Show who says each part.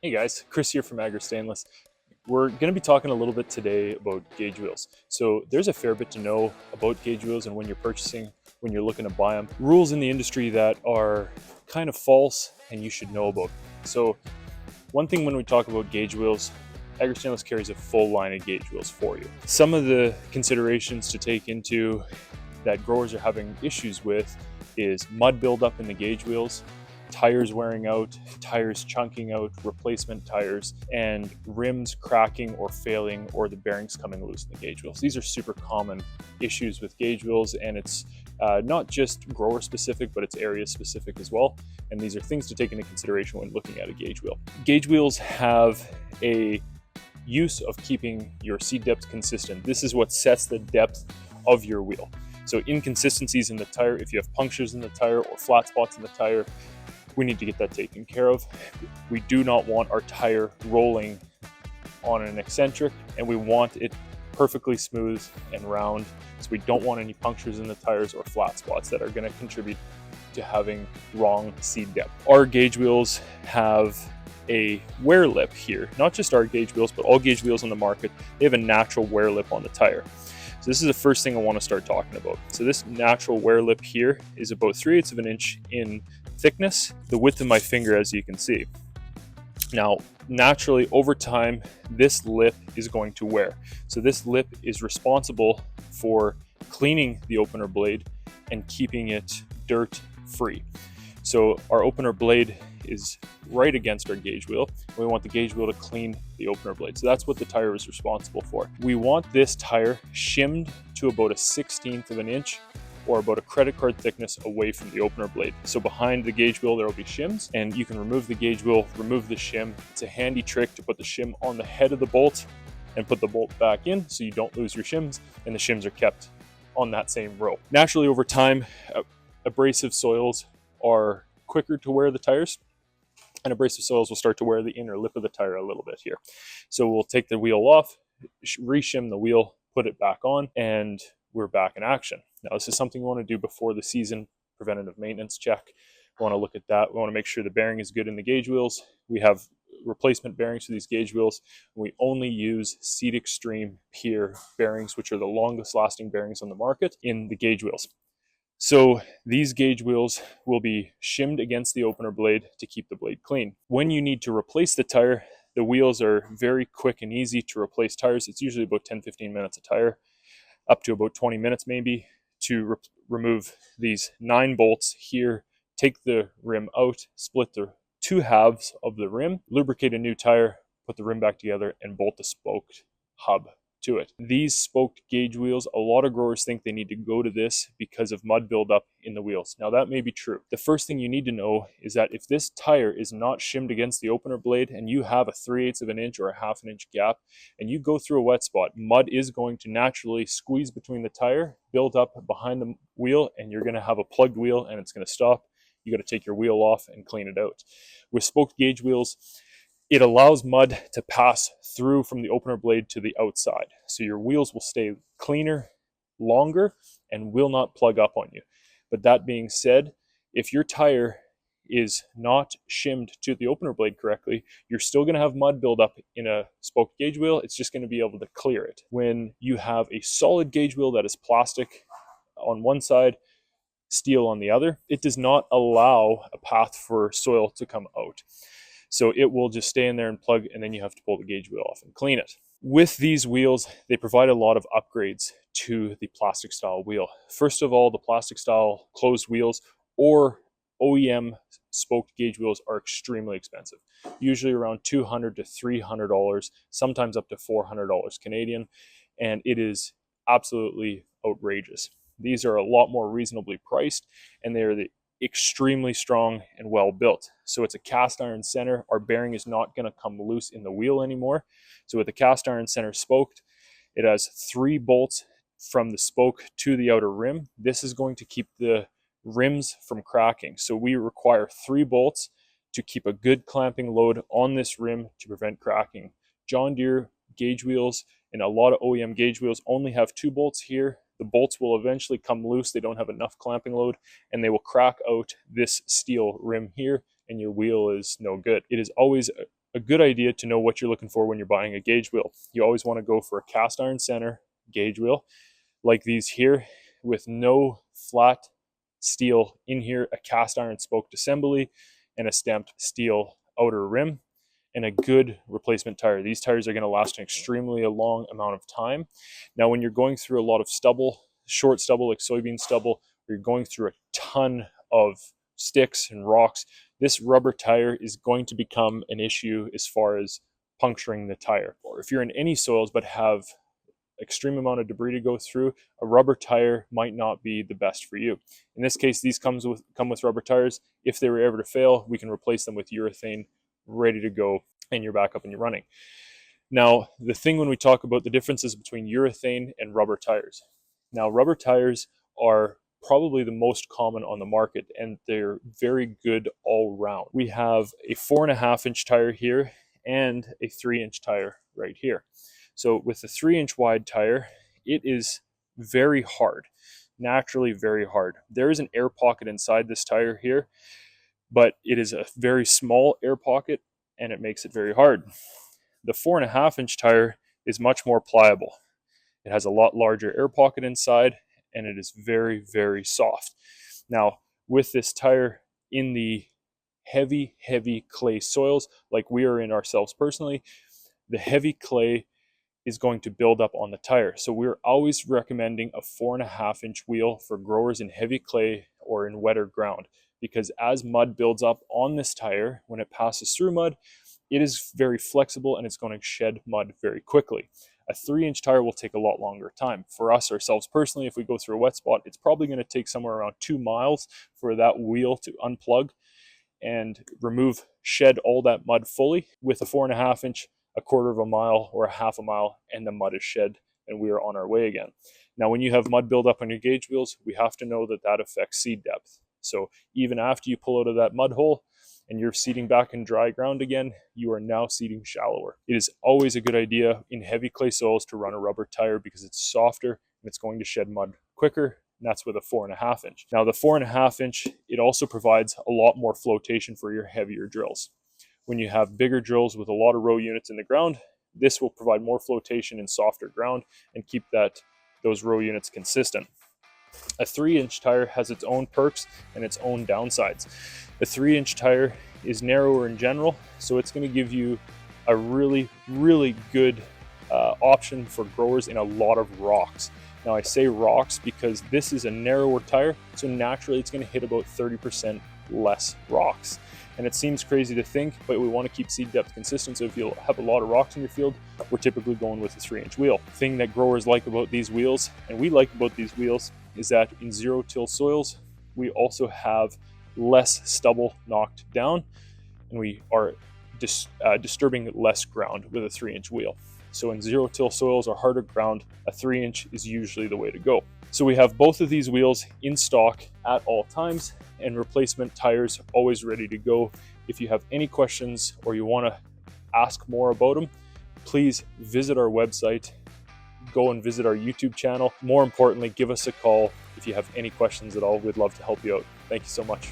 Speaker 1: Hey guys, Chris here from Agri Stainless. We're going to be talking a little bit today about gauge wheels. So there's a fair bit to know about gauge wheels and when you're purchasing, when you're looking to buy them. Rules in the industry that are kind of false and you should know about. So one thing when we talk about gauge wheels, Agri Stainless carries a full line of gauge wheels for you. Some of the considerations to take into that growers are having issues with is mud buildup in the gauge wheels, tires wearing out, tires chunking out, replacement tires, and rims cracking or failing, or the bearings coming loose in the gauge wheels. These are super common issues with gauge wheels, and it's not just grower specific, but it's area specific as well. And these are things to take into consideration when looking at a gauge wheel. Gauge wheels have a use of keeping your seed depth consistent. This is what sets the depth of your wheel. So inconsistencies in the tire, if you have punctures in the tire or flat spots in the tire, we need to get that taken care of. We do not want our tire rolling on an eccentric, and we want it perfectly smooth and round. So we don't want any punctures in the tires or flat spots that are going to contribute to having wrong seed depth. Our gauge wheels have a wear lip here. Not just our gauge wheels, but all gauge wheels on the market, they have a natural wear lip on the tire. So this is the first thing I want to start talking about. So this natural wear lip here is about 3/8 of an inch in thickness, the width of my finger, as you can see. Now, naturally, over time, this lip is going to wear. So this lip is responsible for cleaning the opener blade and keeping it dirt free. So our opener blade is right against our gauge wheel. We want the gauge wheel to clean the opener blade. So that's what the tire is responsible for. We want this tire shimmed to about 1/16 of an inch, or about a credit card thickness away from the opener blade. So behind the gauge wheel, there will be shims, and you can remove the gauge wheel, remove the shim. It's a handy trick to put the shim on the head of the bolt and put the bolt back in so you don't lose your shims, and the shims are kept on that same row. Naturally, over time, abrasive soils are quicker to wear the tires, and abrasive soils will start to wear the inner lip of the tire a little bit here. So we'll take the wheel off, reshim the wheel, put it back on, and we're back in action. Now, this is something we want to do before the season preventative maintenance check. We want to look at that. We want to make sure the bearing is good in the gauge wheels. We have replacement bearings for these gauge wheels. We only use Seed Extreme Pier bearings, which are the longest lasting bearings on the market in the gauge wheels. So these gauge wheels will be shimmed against the opener blade to keep the blade clean. When you need to replace the tire, the wheels are very quick and easy to replace tires. It's usually about 10-15 minutes a tire, up to about 20 minutes maybe, to remove these 9 bolts here, take the rim out, split the 2 halves of the rim, lubricate a new tire, put the rim back together, and bolt the spoked hub to it. These spoked gauge wheels, a lot of growers think they need to go to this because of mud buildup in the wheels. Now that may be true. The first thing you need to know is that if this tire is not shimmed against the opener blade and you have a 3/8 of an inch or a 1/2 an inch gap and you go through a wet spot, mud is going to naturally squeeze between the tire, build up behind the wheel, and you're going to have a plugged wheel and it's going to stop. You got to take your wheel off and clean it out. With spoked gauge wheels, it allows mud to pass through from the opener blade to the outside. So your wheels will stay cleaner, longer, and will not plug up on you. But that being said, if your tire is not shimmed to the opener blade correctly, you're still going to have mud build up in a spoked gauge wheel. It's just going to be able to clear it. When you have a solid gauge wheel that is plastic on one side, steel on the other, it does not allow a path for soil to come out. So it will just stay in there and plug, and then you have to pull the gauge wheel off and clean it. With these wheels, they provide a lot of upgrades to the plastic style wheel. First of all, the plastic style closed wheels or OEM spoked gauge wheels are extremely expensive, usually around $200 to $300, sometimes up to $400 Canadian, and it is absolutely outrageous. These are a lot more reasonably priced, and they are the extremely strong and well built. So it's a cast iron center. Our bearing is not going to come loose in the wheel anymore. So with the cast iron center spoked, it has 3 bolts from the spoke to the outer rim. This is going to keep the rims from cracking. So we require 3 bolts to keep a good clamping load on this rim to prevent cracking. John Deere gauge wheels and a lot of OEM gauge wheels only have 2 bolts here. The bolts will eventually come loose. They don't have enough clamping load, and they will crack out this steel rim here, and your wheel is no good. It is always a good idea to know what you're looking for when you're buying a gauge wheel. You always want to go for a cast iron center gauge wheel like these here, with no flat steel in here, a cast iron spoked assembly, and a stamped steel outer rim, and a good replacement tire. These tires are going to last an extremely long amount of time. Now, when you're going through a lot of stubble, short stubble like soybean stubble, or you're going through a ton of sticks and rocks, this rubber tire is going to become an issue as far as puncturing the tire. Or if you're in any soils but have extreme amount of debris to go through, a rubber tire might not be the best for you. In this case, these come with rubber tires. If they were ever to fail, we can replace them with urethane, ready to go, and you're back up and you're running. Now, the thing when we talk about the differences between urethane and rubber tires. Now, rubber tires are probably the most common on the market, and they're very good all round. We have a 4.5-inch tire here and a 3-inch tire right here. So with the 3-inch wide tire, it is very hard, naturally very hard. There is an air pocket inside this tire here, but it is a very small air pocket and it makes it very hard. The 4.5-inch tire is much more pliable. It has a lot larger air pocket inside and it is very, very soft. Now, with this tire in the heavy clay soils like we are in ourselves personally, the heavy clay is going to build up on the tire. So we're always recommending a 4.5-inch wheel for growers in heavy clay or in wetter ground, because as mud builds up on this tire, when it passes through mud, it is very flexible and it's going to shed mud very quickly. A 3-inch tire will take a lot longer time. For us, ourselves personally, if we go through a wet spot, it's probably going to take somewhere around 2 miles for that wheel to unplug and shed all that mud fully. With a 4.5-inch, a 1/4 mile or a 1/2 mile, and the mud is shed and we are on our way again. Now, when you have mud build up on your gauge wheels, we have to know that that affects seed depth. So even after you pull out of that mud hole and you're seeding back in dry ground again, you are now seeding shallower. It is always a good idea in heavy clay soils to run a rubber tire because it's softer and it's going to shed mud quicker. And that's with a 4.5-inch. Now, the 4.5-inch, it also provides a lot more flotation for your heavier drills. When you have bigger drills with a lot of row units in the ground, this will provide more flotation in softer ground and keep those row units consistent. A 3-inch tire has its own perks and its own downsides. The 3-inch tire is narrower in general, so it's going to give you a really good option for growers in a lot of rocks. Now, I say rocks because this is a narrower tire, so naturally it's going to hit about 30% less rocks. And it seems crazy to think, but we want to keep seed depth consistent. So if you have a lot of rocks in your field, we're typically going with a 3-inch wheel. The thing that growers like about these wheels, and we like about these wheels, is that in zero-till soils, we also have less stubble knocked down, and we are disturbing less ground with a 3-inch wheel. So in zero-till soils or harder ground, a 3-inch is usually the way to go. So we have both of these wheels in stock at all times, and replacement tires always ready to go. If you have any questions or you want to ask more about them, please visit our website, go and visit our YouTube channel. More importantly, give us a call if you have any questions at all. We'd love to help you out. Thank you so much.